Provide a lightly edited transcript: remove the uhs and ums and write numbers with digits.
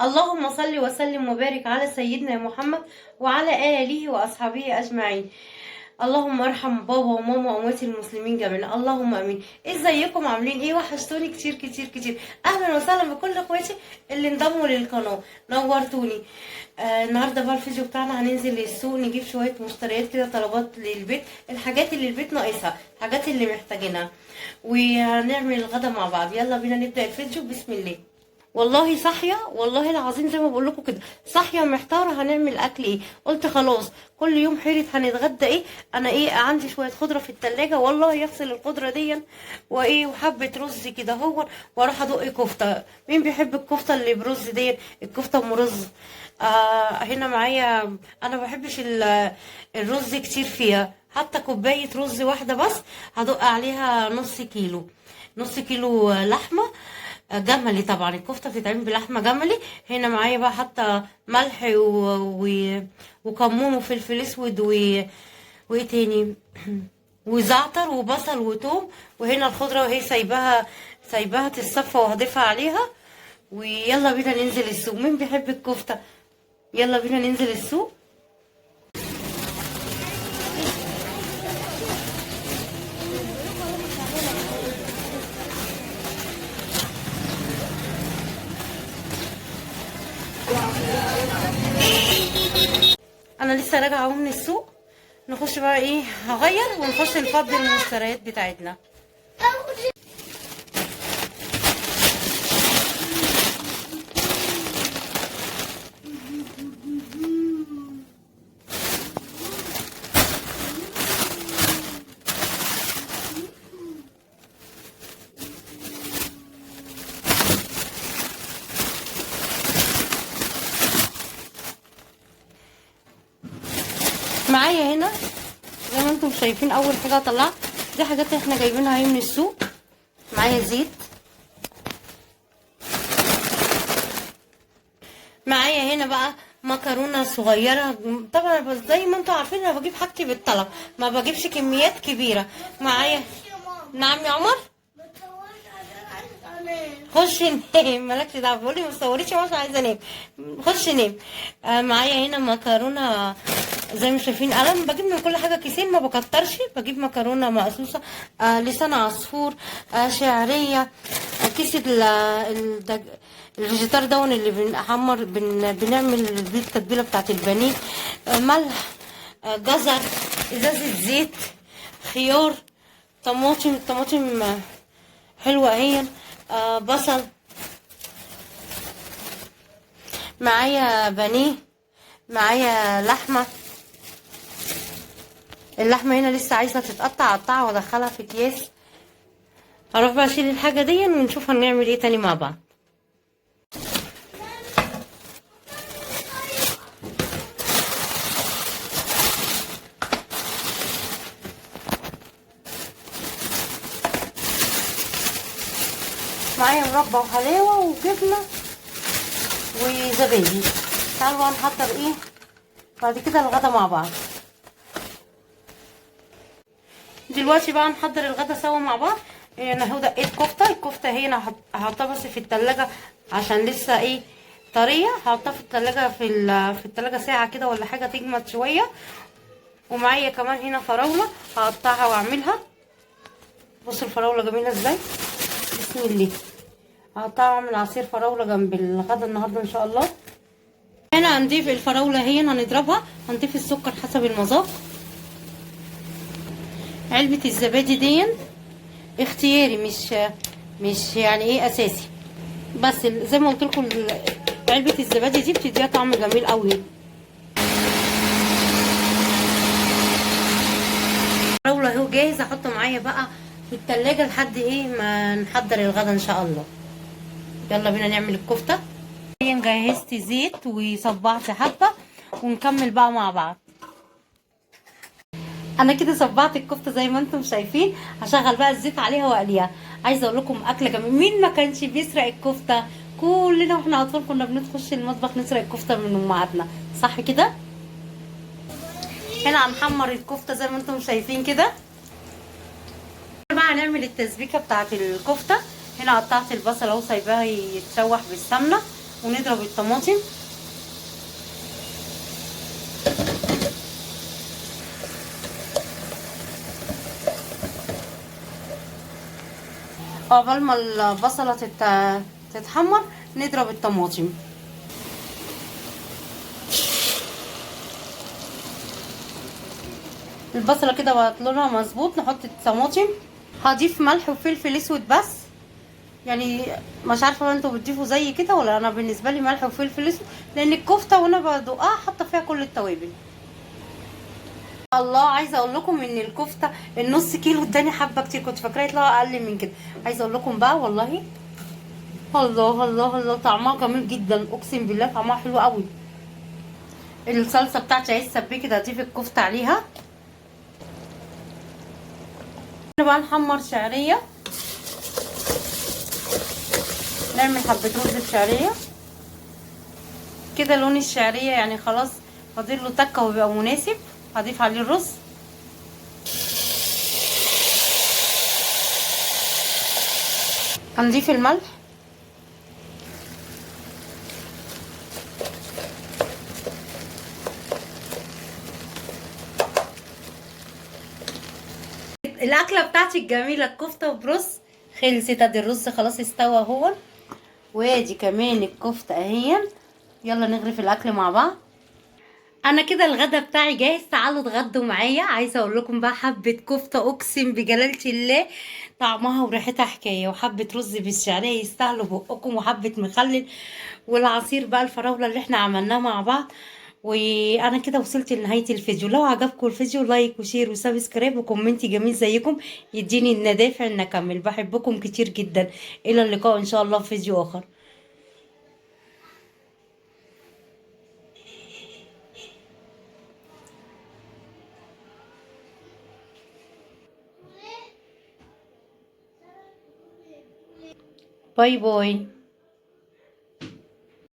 اللهم صل وسلم وبارك على سيدنا محمد وعلى آله وأصحابه أجمعين. اللهم ارحم بابا وماما واموات المسلمين جميعا، اللهم امين. ازيكم عاملين ايه؟ وحشتوني كتير كتير كتير. اهلا وسهلا بكل اخواتي اللي انضموا للقناه، نورتوني. النهارده بقى الفيديو بتاعنا هننزل السوق نجيب شويه مشتريات كده، طلبات للبيت، الحاجات اللي البيت ناقصها، الحاجات اللي محتاجينها، وهنعمل الغدا مع بعض. يلا بينا نبدا الفيديو، بسم الله. والله صاحيه، والله العظيم زي ما بقول لكم كده، صاحيه محتاره هنعمل اكل ايه. قلت خلاص كل يوم حيرة هنتغدى ايه. انا ايه عندي شويه خضره في التلاجة، والله يغسل الخضره دي وايه وحبه رز كده هو، واروح ادق كفته. مين بيحب الكفته اللي برز دي؟ الكفته ام رز. هنا معايا، انا بحبش الرز كتير فيها، حتى كوبايه رز واحده بس هدق عليها نص كيلو، نص كيلو لحمه جملي. طبعا الكفته بتتعمل بلحمه جملي. هنا معايا بقى حتى ملح وكمون وفلفل اسود وايه تاني وزعتر وبصل وتوم. وهنا الخضره وهي سايباها تتصفى وهضيفها عليها. ويلا بينا ننزل السوق. مين بيحب الكفته؟ يلا بينا ننزل السوق. انا لسه راجعه اهو من السوق. نخش بقى ايه، هغير ونخش نفضي المشتريات بتاعتنا. معايا هنا زي ما انتم شايفين، اول حاجه طلعت دي حاجات احنا جايبينها اهي من السوق. معايا زيت، معايا هنا بقى مكرونه صغيره. طبعا بس زي ما انتم عارفين انا بجيب حاجتي بالطلب، ما بجيبش كميات كبيره. معايا. نعم يا عمر. خش نام، مالكش دعوه. بقولي ما تصوريش مش عايزه انام، خش نام. معايا هنا مكرونه زي ما شايفين. انا بجيب من كل حاجه كيسين، ما بكترش. بجيب مكرونه مقصوصه، لسان عصفور، شعريه، كيس الفيجيتار دون اللي بنحمر بنعمل بيه التتبيله بتاعت البانيه، ملح، جزر، ازازه زيت، خيار، طماطم. الطماطم حلوه اهي. بصل. معايا بانيه، معايا لحمه. اللحمه هنا لسه عايزه تتقطع، اقطعها وادخلها في اكياس. هروح بقى اشيل الحاجه دي ونشوف هنعمل ايه تاني مع بعض. معايا مربى وحلاوه وجبنه وزبادي. تعالوا بقى نحضر ايه بعد كده الغدا مع بعض. دلوقتي بقى نحضر الغدا سوا مع بعض. انا هو دقيت كفته. الكفته هنا هحطها بس في التلاجة عشان لسه ايه طريه. هحطها في التلاجة في التلاجة ساعه كده ولا حاجه تجمد شويه. ومعايا كمان هنا فراوله هقطعها واعملها. بصوا الفراوله جميله ازاي، بسم الله. هقطعها واعمل عصير فراوله جنب الغدا النهارده ان شاء الله. هنا هنضيف الفراوله هي هنضربها، هنضيف السكر حسب المذاق. علبه الزبادي دي اختياري، مش يعني ايه اساسي، بس زي ما قلت لكم علبه الزبادي دي بتديها طعم جميل قوي. الفراوله اهو جاهز، احطه معايا بقى في التلاجة لحد ايه ما نحضر الغدا ان شاء الله. يلا بينا نعمل الكفته. جهزت زيت وصبعت حبه ونكمل بقى مع بعض. انا كده صبعت الكفته زي ما انتم شايفين. هشغل بقى الزيت عليها واقليها. عايزه اقول لكم اكله جميله. مين ما كانش بيسرق الكفته؟ كلنا واحنا اطفال كنا بنخش المطبخ نسرق الكفته من امهاتنا، صح كده؟ هنا هنحمر الكفته زي ما انتم شايفين كده. بقى هنعمل التسبيكه بتاعه الكفته. هنا قطعت البصل اهو سايباها يتشوح بالسمنه، ونضرب الطماطم. عقبال ما البصلة تتحمر نضرب الطماطم. البصلة كده بقت لونها مظبوط، نحط الطماطم. هضيف ملح وفلفل اسود بس، يعني مش عارفه انتوا بتضيفوا زي كده ولا. انا بالنسبه لي ملح وفلفل اسود، لان الكفته وانا بدوقها حاطه فيها كل التوابل. الله، عايزه اقول لكم ان الكفته النص كيلو اداني حبه كتير، كنت فاكره يطلعوا اقل من كده. عايزه اقول لكم بقى والله، الله الله الله، طعمها جميل جدا، اقسم بالله طعمها حلو قوي. الصلصه بتاعتي عايز سبيكه كده، اضيف الكفته عليها. بقى نحمر شعريه، نعمل حبه رز بشعريه كده. لون الشعريه يعني خلاص فاضل له تكه ويبقى مناسب. هضيف عليه الرز. هنضيف الملح. الاكله بتاعتي الجميله الكفته وبرز خلصت. ادي الرز خلاص استوى اهو، وادي كمان الكفته اهي. يلا نغرف الاكل مع بعض. انا كده الغدا بتاعي جاهز، تعالوا اتغدوا معايا. عايزه اقول لكم بقى حبه كفته اقسم بجلاله الله طعمها وريحتها حكايه، وحبه رز بالشعريه يستاهلوا بقكم، وحبه مخلل، والعصير بقى الفراوله اللي احنا عملناه مع بعض. وانا كده وصلت لنهايه الفيديو. لو عجبكم الفيديو لايك وشير وسبسكرايب وكومنتي جميل زيكم يديني الندافع ان اكمل. بحبكم كتير جدا. الى اللقاء ان شاء الله في فيديو اخر. باي باي.